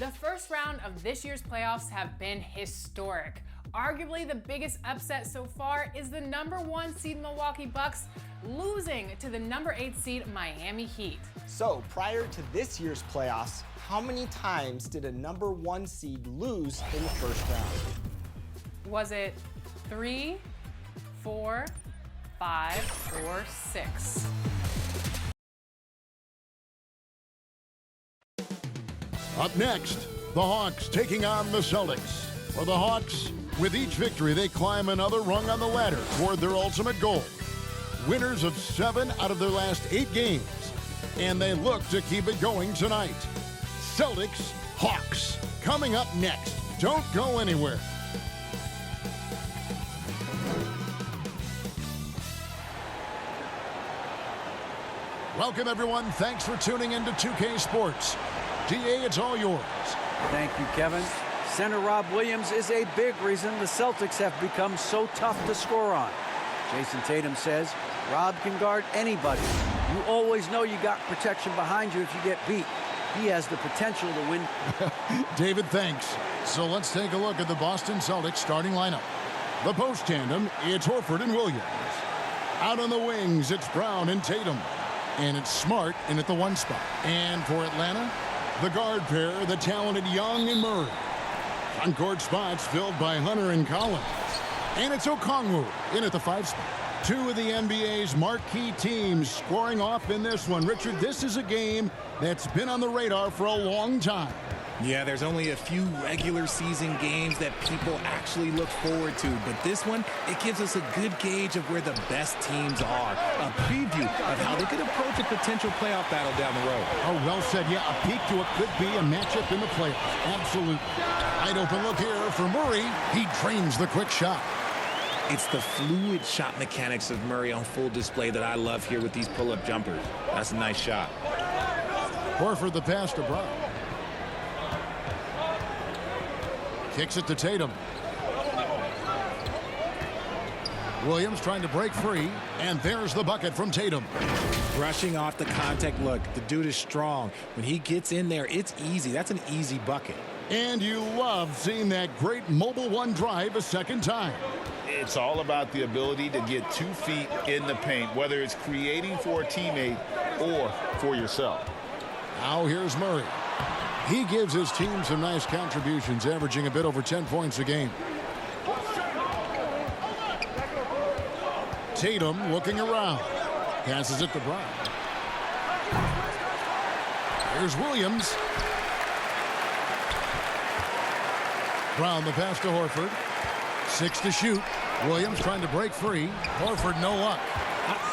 The first round of this year's playoffs have been historic. Arguably the biggest upset so far is the number 1 seed Milwaukee Bucks losing to the number 8 seed Miami Heat. So prior to this year's playoffs, how many times did a number 1 seed lose in the first round? Was it 3, 4, 5, or 6? Up next, the Hawks taking on the Celtics. For the Hawks, with each victory, they climb another rung on the ladder toward their ultimate goal. Winners of 7 out of their last 8 games, and they look to keep it going tonight. Celtics, Hawks, coming up next. Don't go anywhere. Welcome, everyone. Thanks for tuning in to 2K Sports. DA, it's all yours. Thank you, Kevin. Center Rob Williams is a big reason the Celtics have become so tough to score on. Jason Tatum says Rob can guard anybody. You always know you got protection behind you if you get beat. He has the potential to win. David, thanks. So let's take a look at the Boston Celtics starting lineup. The post tandem, it's Horford and Williams. Out on the wings, it's Brown and Tatum. And it's Smart in at the 1 spot. And for Atlanta, the guard pair, the talented Young and Murray. Front court spots filled by Hunter and Collins. And it's Okongwu in at the 5 spot. 2 of the NBA's marquee teams scoring off in this one. Richard, this is a game that's been on the radar for a long time. Yeah, there's only a few regular season games that people actually look forward to. But this one, it gives us a good gauge of where the best teams are. A preview of how they could approach a potential playoff battle down the road. Oh, well said. Yeah, a peek to what could be a matchup in the playoffs. Absolutely. Wide open look here for Murray. He drains the quick shot. It's the fluid shot mechanics of Murray on full display that I love here with these pull-up jumpers. That's a nice shot. Horford the pass to Brown. Kicks it to Tatum. Williams trying to break free, and there's the bucket from Tatum. Brushing off the contact look. The dude is strong. When he gets in there, it's easy. That's an easy bucket. And you love seeing that great mobile 1 drive a second time. It's all about the ability to get 2 feet in the paint, whether it's creating for a teammate or for yourself. Now here's Murray. He gives his team some nice contributions, averaging a bit over 10 points a game. Tatum looking around. Passes it to Brown. Here's Williams. Brown the pass to Horford. 6 to shoot. Williams trying to break free. Horford no luck.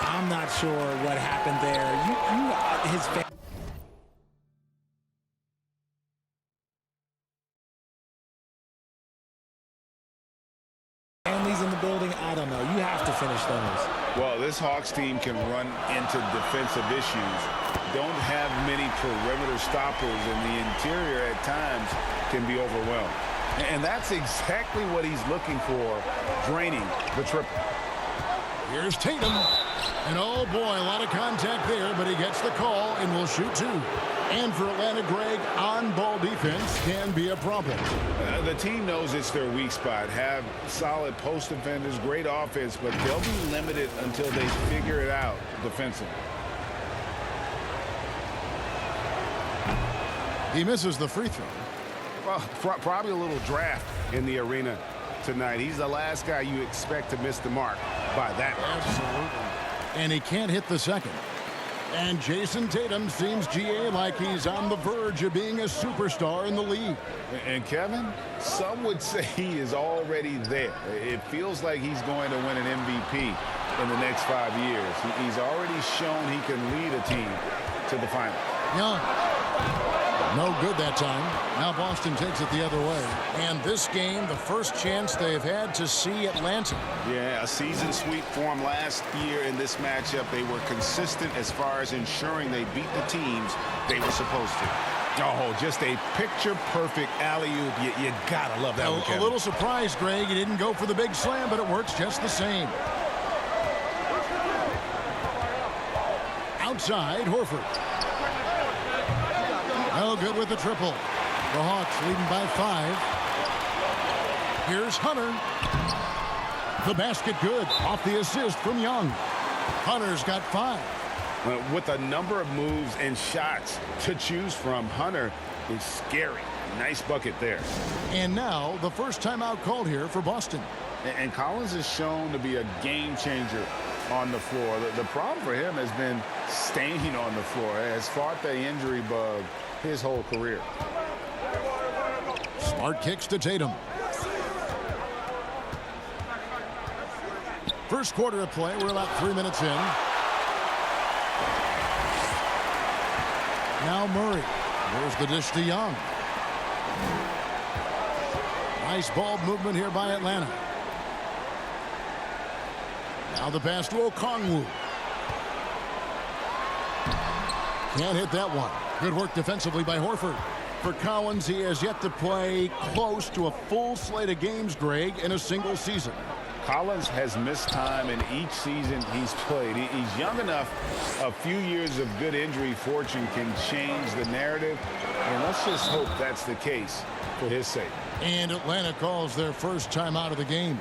I'm not sure what happened there. His families in the building, I don't know. You have to finish those. Well, this Hawks team can run into defensive issues. Don't have many perimeter stoppers, and the interior at times can be overwhelmed. And that's exactly what he's looking for, draining the triple. Here's Tatum. And oh boy, a lot of contact there, but he gets the call and will shoot 2. And for Atlanta, Greg, on-ball defense can be a problem. The team knows it's their weak spot. Have solid post defenders, great offense, but they'll be limited until they figure it out defensively. He misses the free throw. Well, probably a little draft in the arena tonight. He's the last guy you expect to miss the mark by that much. Absolutely. And he can't hit the second. And Jason Tatum seems, GA, like he's on the verge of being a superstar in the league. And Kevin, some would say he is already there. It feels like he's going to win an MVP in the next 5 years. He's already shown he can lead a team to the finals. Yeah. No good that time. Now Boston takes it the other way. And this game, the first chance they've had to see Atlanta. Yeah, a season sweep form last year in this matchup. They were consistent as far as ensuring they beat the teams they were supposed to. Oh, just a picture-perfect alley-oop. You gotta love that one, Kevin. A little surprised, Greg. He didn't go for the big slam, but it works just the same. Outside, Horford. No good with the triple. The Hawks leading by 5. Here's Hunter. The basket good off the assist from Young. Hunter's got 5. With a number of moves and shots to choose from, Hunter is scary. Nice bucket there. And now the first timeout called here for Boston. And Collins is shown to be a game changer on the floor. The problem for him has been staying on the floor. Has fought the injury bug his whole career. Smart kicks to Tatum. First quarter of play. We're about 3 minutes in. Now Murray. There's the dish to Young. Nice ball movement here by Atlanta. Now the pass to Okongwu. Can't hit that one. Good work defensively by Horford. For Collins, he has yet to play close to a full slate of games, Greg, in a single season. Collins has missed time in each season he's played. He's young enough. A few years of good injury fortune can change the narrative. And let's just hope that's the case for his sake. And Atlanta calls their first timeout of the game.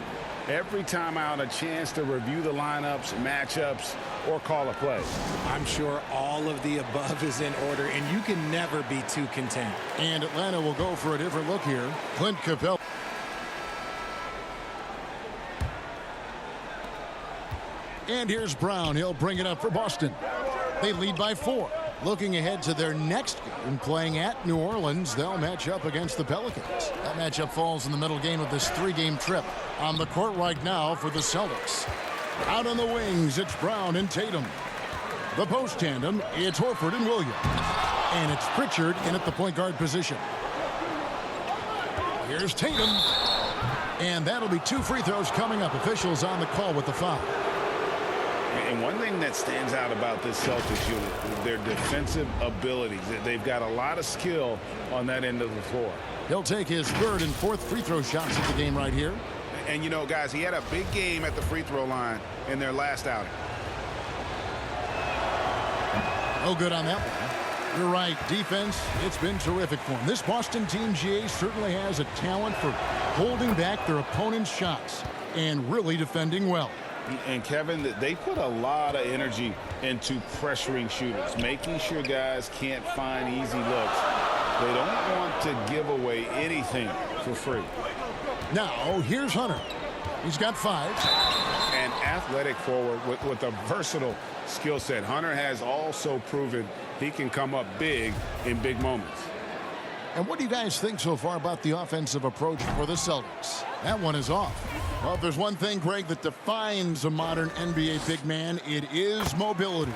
Every timeout, a chance to review the lineups, matchups, or call a play. I'm sure all of the above is in order, and you can never be too content. And Atlanta will go for a different look here. Clint Capella. And here's Brown. He'll bring it up for Boston. They lead by 4. Looking ahead to their next game, playing at New Orleans, they'll match up against the Pelicans. That matchup falls in the middle game of this 3-game trip. On the court right now for the Celtics. Out on the wings, it's Brown and Tatum. The post tandem, it's Horford and Williams. And it's Pritchard in at the point guard position. Here's Tatum. And that'll be 2 free throws coming up. Officials on the call with the foul. And one thing that stands out about this Celtics unit is their defensive abilities. They've got a lot of skill on that end of the floor. He'll take his 3rd and 4th free throw shots at the game right here. And, you know, guys, he had a big game at the free throw line in their last outing. No good on that one. You're right. Defense, it's been terrific for him. This Boston team, GA, certainly has a talent for holding back their opponent's shots and really defending well. And, Kevin, they put a lot of energy into pressuring shooters, making sure guys can't find easy looks. They don't want to give away anything for free. Now, here's Hunter. He's got 5. An athletic forward with a versatile skill set. Hunter has also proven he can come up big in big moments. And what do you guys think so far about the offensive approach for the Celtics? That one is off. Well, if there's one thing, Greg, that defines a modern NBA big man, it is mobility.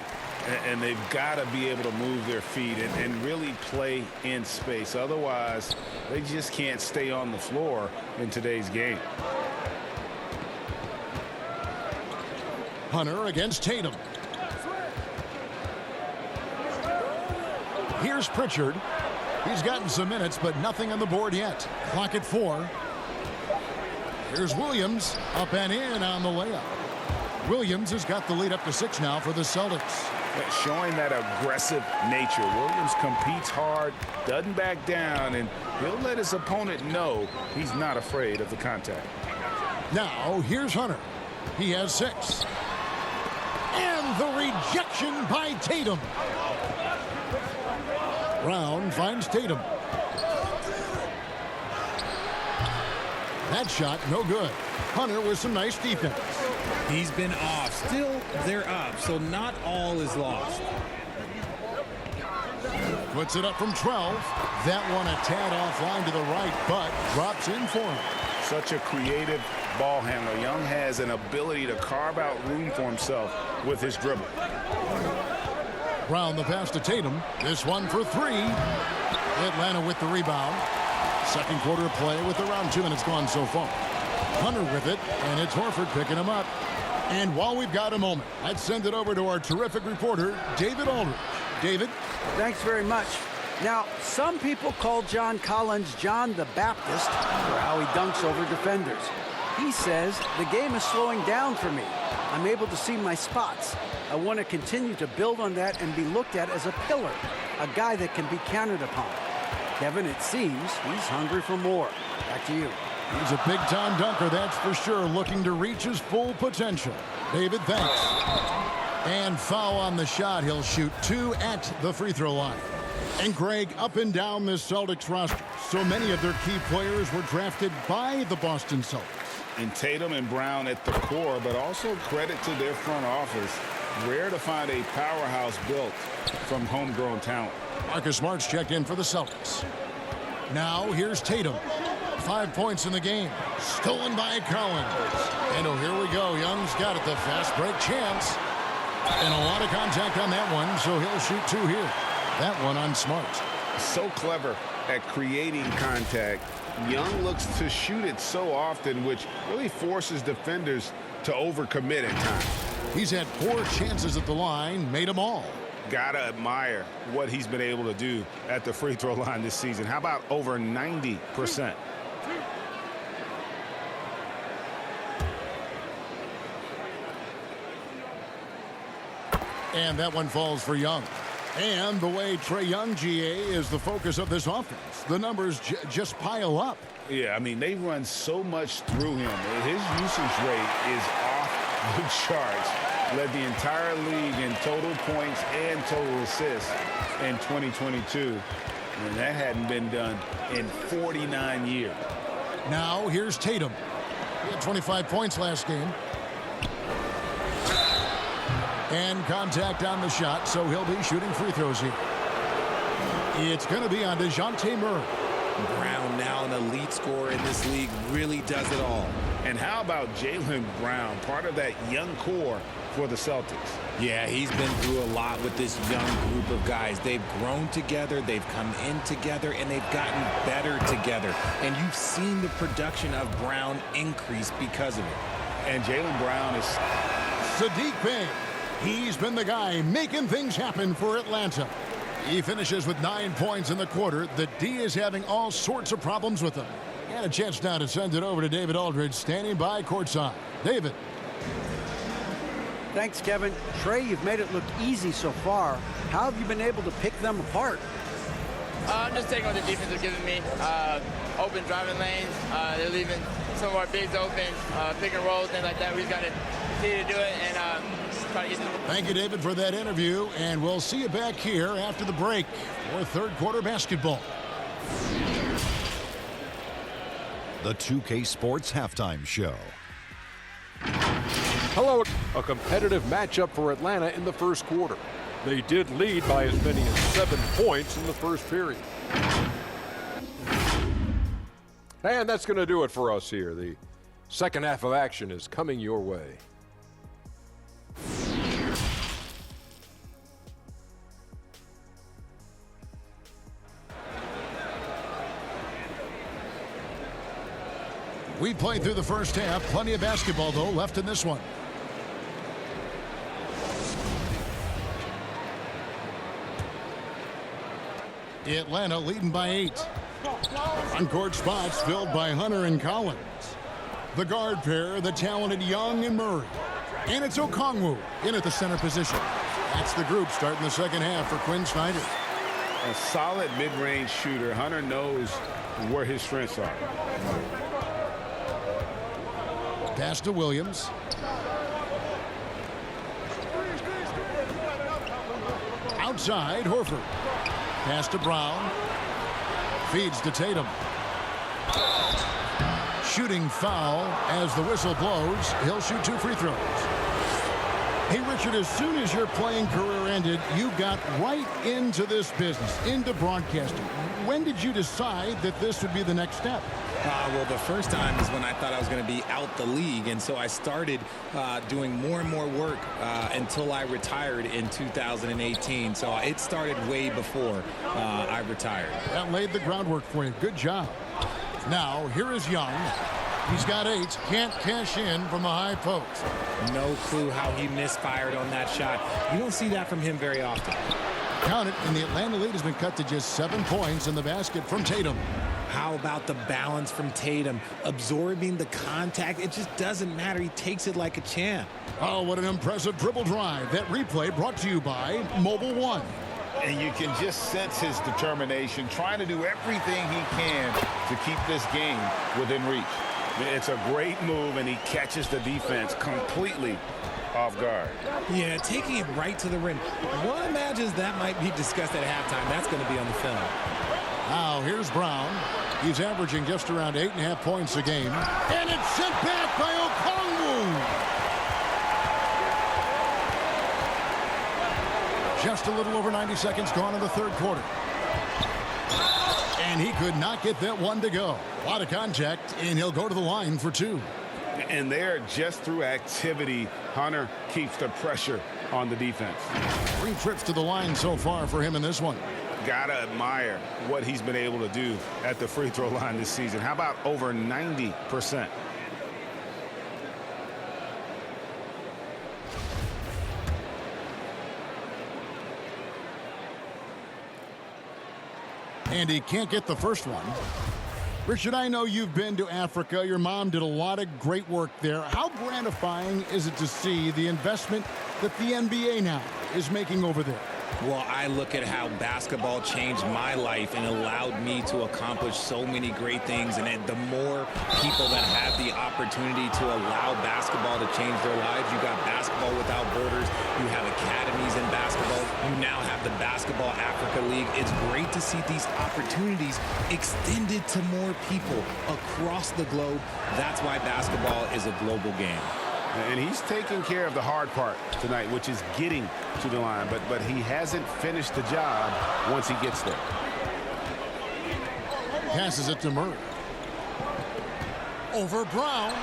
And they've got to be able to move their feet and really play in space. Otherwise, they just can't stay on the floor in today's game. Hunter against Tatum. Here's Pritchard. He's gotten some minutes, but nothing on the board yet. Clock at 4. Here's Williams up and in on the layup. Williams has got the lead up to 6 now for the Celtics. Showing that aggressive nature. Williams competes hard, doesn't back down, and he'll let his opponent know he's not afraid of the contact. Now, here's Hunter. He has 6. And the rejection by Tatum. Brown finds Tatum. That shot, no good. Hunter with some nice defense. He's been off. Still, they're up, so not all is lost. Puts it up from 12. That one a tad offline to the right, but drops in for him. Such a creative ball handler. Young has an ability to carve out room for himself with his dribble. Brown the pass to Tatum. This one for 3. Atlanta with the rebound. Second quarter of play with around 2 minutes gone so far. Hunter with it, and it's Horford picking him up. And while we've got a moment, let's send it over to our terrific reporter, David Aldridge. David? Thanks very much. Now, some people call John Collins John the Baptist for how he dunks over defenders. He says, the game is slowing down for me. I'm able to see my spots. I want to continue to build on that and be looked at as a pillar, a guy that can be counted upon. Kevin, it seems he's hungry for more. Back to you. He's a big-time dunker, that's for sure, looking to reach his full potential. David, thanks. And foul on the shot. He'll shoot 2 at the free throw line. And Greg, up and down this Celtics roster, so many of their key players were drafted by the Boston Celtics. And Tatum and Brown at the core, but also credit to their front office. Rare to find a powerhouse built from homegrown talent. Marcus Smart's checked in for the Celtics. Now here's Tatum. 5 points in the game. Stolen by Collins. And oh, here we go. Young's got it. The fast break chance. And a lot of contact on that one, so he'll shoot 2 here. That one on Smart. So clever at creating contact. Young looks to shoot it so often, which really forces defenders to overcommit at times. He's had 4 chances at the line, made them all. Gotta admire what he's been able to do at the free throw line this season. How about over 90%? And that one falls for Young. And the way Trae Young, GA, is the focus of this offense. The numbers just pile up. Yeah, I mean, they run so much through him. His usage rate is off the charts. Led the entire league in total points and total assists in 2022. And that hadn't been done in 49 years. Now here's Tatum. He had 25 points last game. And contact on the shot, so he'll be shooting free throws here. It's going to be on DeJounte Murray. Brown, now an elite scorer in this league, really does it all. And how about Jaylen Brown, part of that young core for the Celtics? Yeah, he's been through a lot with this young group of guys. They've grown together, they've come in together, and they've gotten better together. And you've seen the production of Brown increase because of it. And Jaylen Brown is... Saddiq Bey. He's been the guy making things happen for Atlanta. He finishes with 9 points in the quarter. The D is having all sorts of problems with him. And a chance now to send it over to David Aldridge, standing by courtside. David. Thanks, Kevin. Trae, you've made it look easy so far. How have you been able to pick them apart? I'm just taking what the defense is giving me. Open driving lanes. They're leaving some of our bigs open, pick and roll, things like that. We've got to continue to do it and try to get them. Thank you, David, for that interview. And we'll see you back here after the break for third quarter basketball. The 2K Sports Halftime Show. Hello. A competitive matchup for Atlanta in the first quarter. They did lead by as many as 7 points in the first period. And that's going to do it for us here. The second half of action is coming your way. We played through the first half. Plenty of basketball, though, left in this one. Atlanta leading by 8. On-court spots filled by Hunter and Collins. The guard pair, the talented Young and Murray. And it's Okongwu in at the center position. That's the group starting the second half for Quinn Snyder. A solid mid-range shooter. Hunter knows where his strengths are. Pass to Williams. Outside, Horford. Pass to Brown. Feeds to Tatum. Shooting foul as the whistle blows. He'll shoot 2 free throws. Hey, Richard, as soon as your playing career ended, you got right into this business, into broadcasting. When did you decide that this would be the next step? Well, the first time is when I thought I was going to be out the league, and so I started doing more and more work until I retired in 2018. So it started way before I retired. That laid the groundwork for you. Good job. Now, here is Young. He's got 8. Can't cash in from the high post. No clue how he misfired on that shot. You don't see that from him very often. Count it, and the Atlanta lead has been cut to just 7 points in the basket from Tatum. How about the balance from Tatum? Absorbing the contact, it just doesn't matter. He takes it like a champ. Oh, what an impressive dribble drive. That replay brought to you by Mobile One. And you can just sense his determination, trying to do everything he can to keep this game within reach. It's a great move, and he catches the defense completely off guard. Yeah, taking it right to the rim. One imagines that might be discussed at halftime. That's going to be on the film. Now here's Brown. He's averaging just around 8.5 points a game. And it's sent back by Okongwu. Just a little over 90 seconds gone in the third quarter. And he could not get that one to go. A lot of contact, and he'll go to the line for two. And there, just through activity, Hunter keeps the pressure on the defense. 3 trips to the line so far for him in this one. Gotta admire what he's been able to do at the free throw line this season. How about over 90%? And he can't get the first one. Richard, I know you've been to Africa. Your mom did a lot of great work there. How gratifying is it to see the investment that the NBA now is making over there? Well, I look at how basketball changed my life and allowed me to accomplish so many great things. And the more people that have the opportunity to allow basketball to change their lives, you got Basketball Without Borders, you have academies in basketball, you now have the Basketball Africa League. It's great to see these opportunities extended to more people across the globe. That's why basketball is a global game. And he's taking care of the hard part tonight, which is getting to the line. But he hasn't finished the job once he gets there. Passes it to Murray. Over Brown.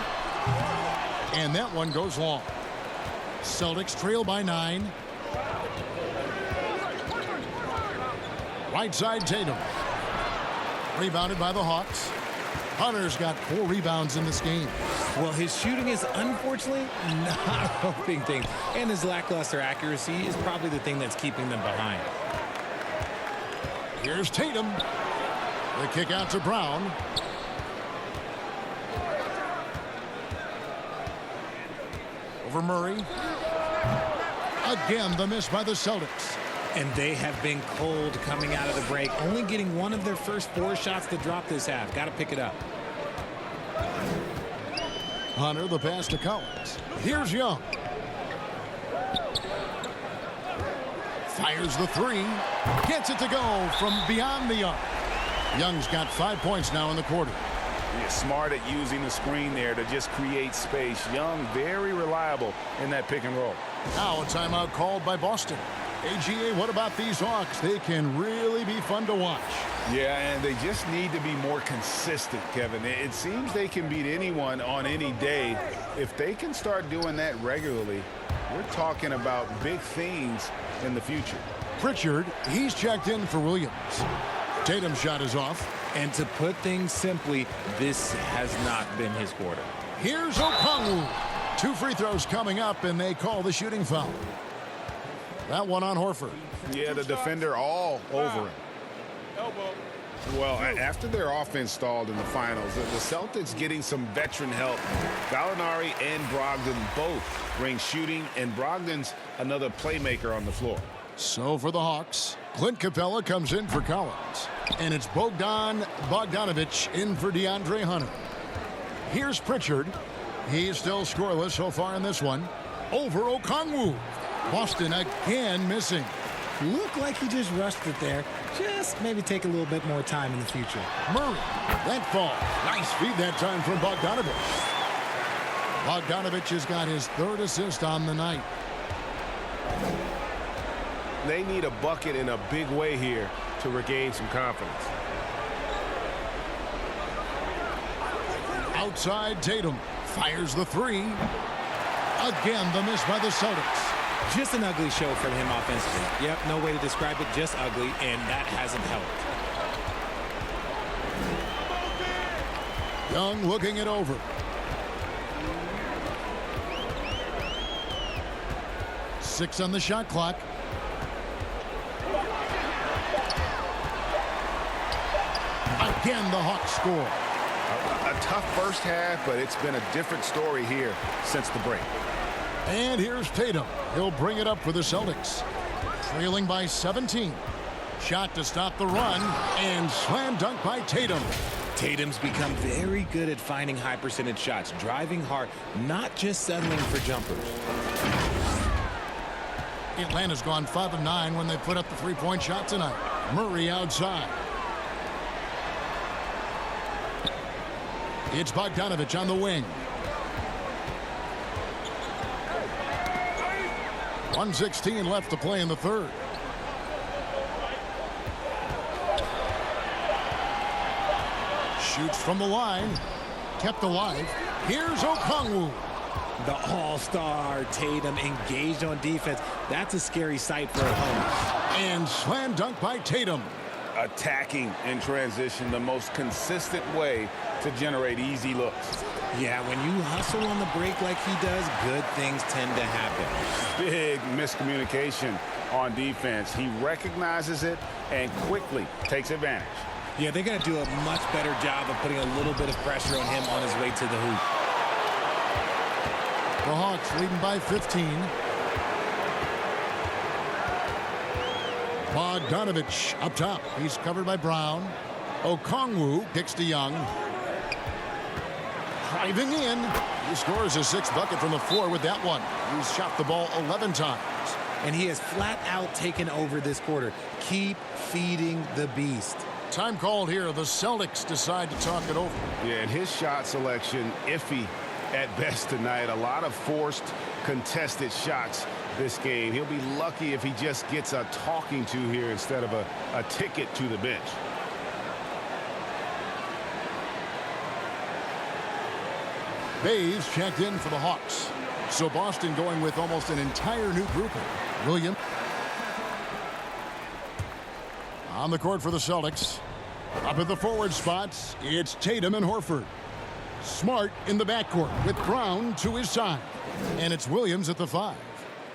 And that one goes long. Celtics trail by 9. Right side Tatum. Rebounded by the Hawks. Hunter's got 4 rebounds in this game. Well, his shooting is unfortunately not a helping thing. And his lackluster accuracy is probably the thing that's keeping them behind. Here's Tatum. The kick out to Brown. Over Murray. Again, the miss by the Celtics. And they have been cold coming out of the break. Only getting one of their first 4 shots to drop this half. Got to pick it up. Hunter, the pass to Collins. Here's Young. Fires the 3. Gets it to go from beyond the arc. Young's got 5 points now in the quarter. He's smart at using the screen there to just create space. Young, very reliable in that pick and roll. Now a timeout called by Boston. AGA, what about these Hawks? They can really be fun to watch. Yeah, and they just need to be more consistent, Kevin. It seems they can beat anyone on any day. If they can start doing that regularly, we're talking about big things in the future. Pritchard, he's checked in for Williams. Tatum's shot is off. And to put things simply, this has not been his quarter. Here's Okongwu. 2 free throws coming up, and they call the shooting foul. That one on Horford. Yeah, the defender all over him. Well, after their offense stalled in the finals, the Celtics getting some veteran help. Gallinari and Brogdon both bring shooting, and Brogdon's another playmaker on the floor. So for the Hawks, Clint Capella comes in for Collins. And it's Bogdanovich in for DeAndre Hunter. Here's Pritchard. He's still scoreless so far in this one. Over Okongwu. Boston again missing. Looked like he just rushed it there. Just maybe take a little bit more time in the future. Murray, that fall. Nice feed that time from Bogdanovich. Bogdanovich has got his 3rd assist on the night. They need a bucket in a big way here to regain some confidence. Outside Tatum fires the 3. Again, the miss by the Celtics. Just an ugly show from him offensively. Yep, no way to describe it, just ugly, and that hasn't helped. Young looking it over. Six on the shot clock. Again, the Hawks score. A tough first half, but it's been a different story here since the break. And here's Tatum. He'll bring it up for the Celtics. trailing by 17. Shot to stop the run, and slam dunk by Tatum. Tatum's become very good at finding high percentage shots, driving hard, not just settling for jumpers. Atlanta's gone 5 of 9 when they put up the three-point shot tonight. Murray outside. It's Bogdanovich on the wing. 1:16 left to play in the third. Shoots from the line. Kept alive. Here's Okongwu. The all-star Tatum engaged on defense. That's a scary sight for opponents. And slam dunk by Tatum. Attacking in transition, the most consistent way to generate easy looks. Yeah, when you hustle on the break like he does, good things tend to happen. Big miscommunication on defense. He recognizes it and quickly takes advantage. Yeah, they're going to do a much better job of putting a little bit of pressure on him on his way to the hoop. The Hawks leading by 15. Bogdanovich up top. He's covered by Brown. Okongwu kicks to Young. Driving in. He scores a 6th bucket from the floor with that one. He's shot the ball 11 times. And he has flat out taken over this quarter. Keep feeding the beast. Time called here. The Celtics decide to talk it over. Yeah, and his shot selection, iffy at best tonight. A lot of forced, contested shots this game. He'll be lucky if he just gets a talking to here instead of a ticket to the bench. Bays checked in for the Hawks. So Boston going with almost an entire new grouping. Williams on the court for the Celtics. Up at the forward spots, it's Tatum and Horford. Smart in the backcourt with Brown to his side. And it's Williams at the 5.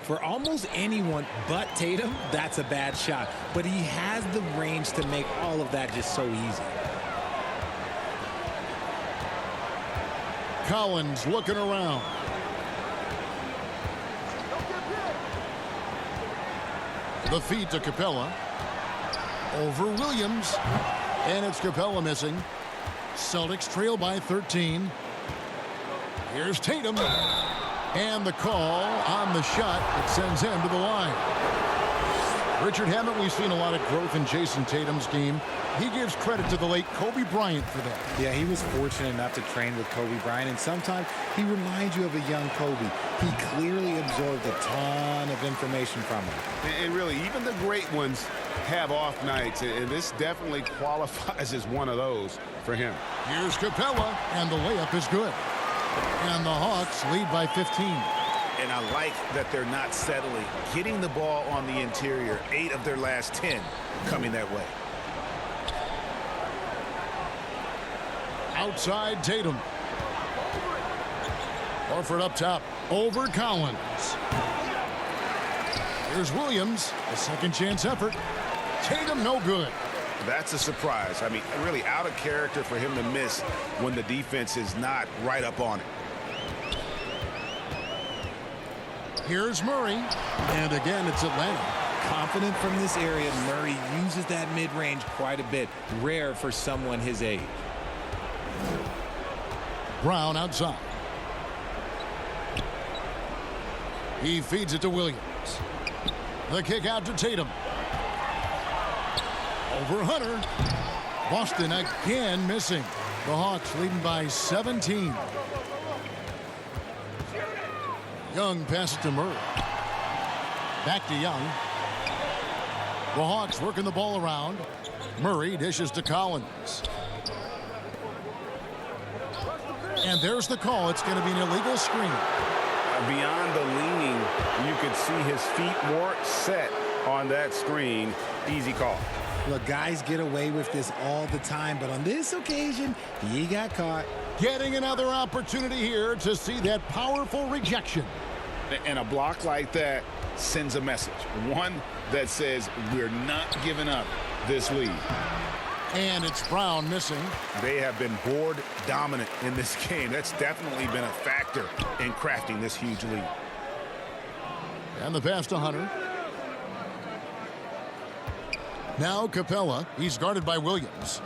For almost anyone but Tatum, that's a bad shot. But he has the range to make all of that just so easy. Collins looking around. The feed to Capella. Over Williams. And it's Capella missing. Celtics trail by 13. Here's Tatum. And the call on the shot that sends him to the line. Richard, haven't we seen a lot of growth in Jason Tatum's game? He gives credit to the late Kobe Bryant for that. Yeah, he was fortunate enough to train with Kobe Bryant, and sometimes he reminds you of a young Kobe. He clearly absorbed a ton of information from him. And really, even the great ones have off nights, and this definitely qualifies as one of those for him. Here's Capella, and the layup is good. And the Hawks lead by 15. And I like that they're not settling. Getting the ball on the interior, 8 of their last 10 coming that way. Outside Tatum. Horford up top. Over Collins. Here's Williams. A second chance effort. Tatum no good. That's a surprise. I mean, really out of character for him to miss when the defense is not right up on it. Here's Murray. And again, it's Atlanta. Confident from this area, Murray uses that mid-range quite a bit. Rare for someone his age. Brown outside. He feeds it to Williams. The kick out to Tatum. Over Hunter. Boston again missing. The Hawks leading by 17. Young passes to Murray. Back to Young. The Hawks working the ball around. Murray dishes to Collins. And there's the call. It's going to be an illegal screen. Beyond the leaning, you could see his feet more set on that screen. Easy call. Look, guys get away with this all the time, but on this occasion, he got caught. Getting another opportunity here to see that powerful rejection. And a block like that sends a message. One that says we're not giving up this lead. And it's Brown missing. They have been board dominant in this game. That's definitely been a factor in crafting this huge lead. And the pass to Hunter. Now Capella. He's guarded by Williams.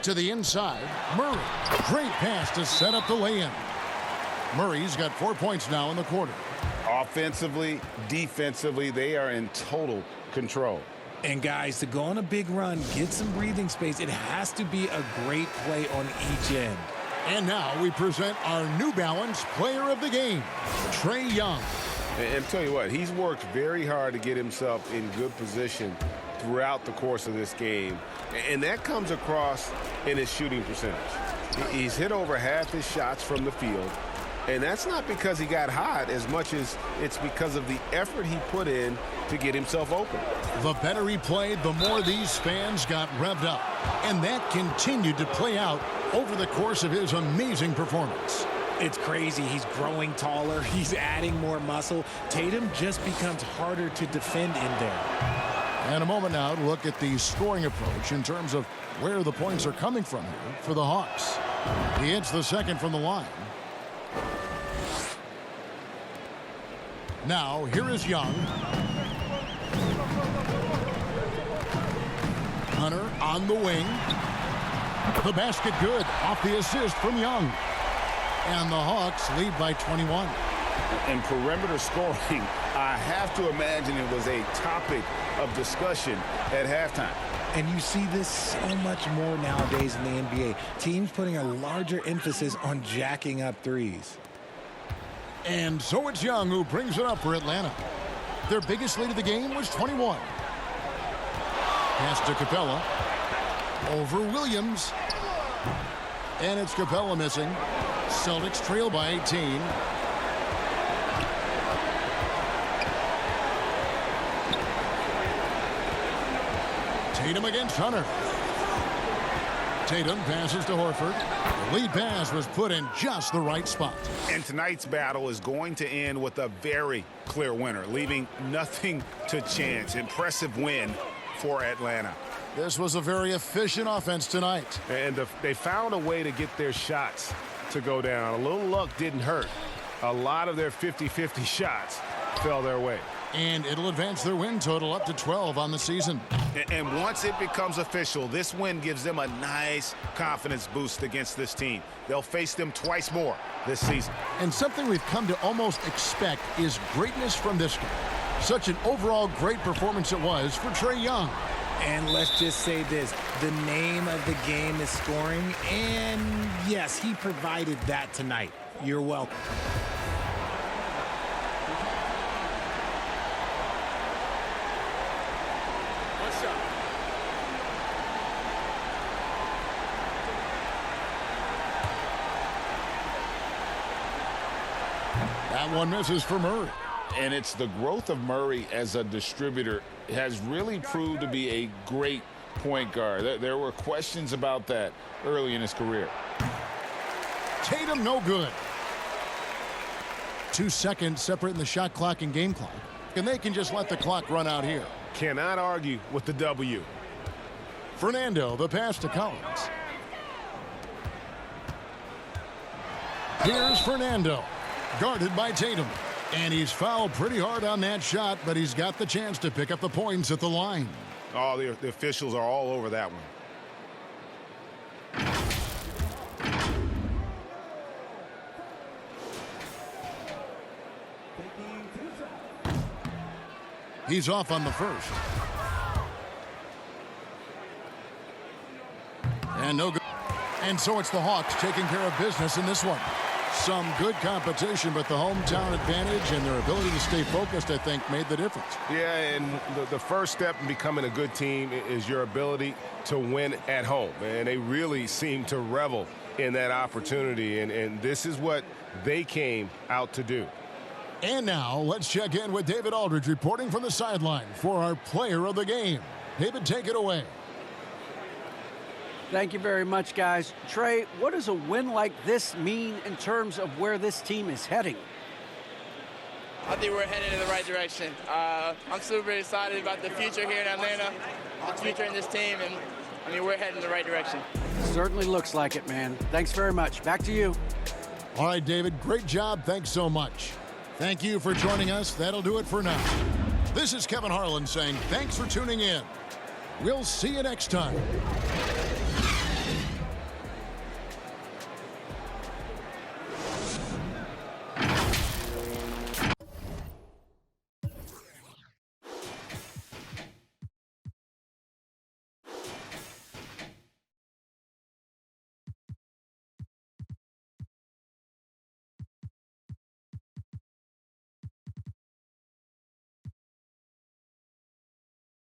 To the inside, Murray. Great pass to set up the lay-in. Murray's got 4 points now in the quarter. Offensively, defensively, they are in total control. And guys, to go on a big run, get some breathing space, it has to be a great play on each end. And now we present our New Balance Player of the Game, Trae Young. And tell you what, he's worked very hard to get himself in good position throughout the course of this game. And that comes across in his shooting percentage. He's hit over half his shots from the field. And that's not because he got hot as much as it's because of the effort he put in to get himself open. The better he played, the more these fans got revved up. And that continued to play out over the course of his amazing performance. It's crazy. He's growing taller. He's adding more muscle. Tatum just becomes harder to defend in there. And a moment now to look at the scoring approach in terms of where the points are coming from here for the Hawks. He hits the second from the line. Now, here is Young. Hunter on the wing. The basket good off the assist from Young. And the Hawks lead by 21. In perimeter scoring, I have to imagine it was a topic of discussion at halftime. And you see this so much more nowadays in the NBA. Teams putting a larger emphasis on jacking up threes. And so it's Young who brings it up for Atlanta. Their biggest lead of the game was 21. Pass to Capella. Over Williams. And it's Capella missing. Celtics trail by 18. Tatum against Hunter. Tatum passes to Horford. The lead pass was put in just the right spot. And tonight's battle is going to end with a very clear winner, leaving nothing to chance. Impressive win for Atlanta. This was a very efficient offense tonight. And they found a way to get their shots to go down. A little luck didn't hurt. A lot of their 50-50 shots fell their way. And it'll advance their win total up to 12 on the season. And once it becomes official, this win gives them a nice confidence boost against this team. They'll face them twice more this season. And something we've come to almost expect is greatness from this game. Such an overall great performance it was for Trae Young. And let's just say this, the name of the game is scoring, and yes, he provided that tonight. You're welcome. That one misses for Murray. And it's the growth of Murray as a distributor has really proved to be a great point guard. There were questions about that early in his career. Tatum no good. 2 seconds separating the shot clock and game clock. And they can just let the clock run out here. Cannot argue with the W. Fernando, the pass to Collins. Here's Fernando, guarded by Tatum. And he's fouled pretty hard on that shot, but he's got the chance to pick up the points at the line. Oh, the officials are all over that one. He's off on the first. And no good. And so it's the Hawks taking care of business in this one. Some good competition, but the hometown advantage and their ability to stay focused, I think, made the difference. Yeah, and the first step in becoming a good team is your ability to win at home. And they really seem to revel in that opportunity, and this is what they came out to do. And now let's check in with David Aldridge reporting from the sideline for our player of the game. David, take it away. Thank you very much, guys. Trae, what does a win like this mean in terms of where this team is heading? I think we're heading in the right direction. I'm super excited about the future here in Atlanta, the future in this team, and I mean, we're heading in the right direction. Certainly looks like it, man. Thanks very much. Back to you. All right, David, great job. Thanks so much. Thank you for joining us. That'll do it for now. This is Kevin Harlan saying thanks for tuning in. We'll see you next time.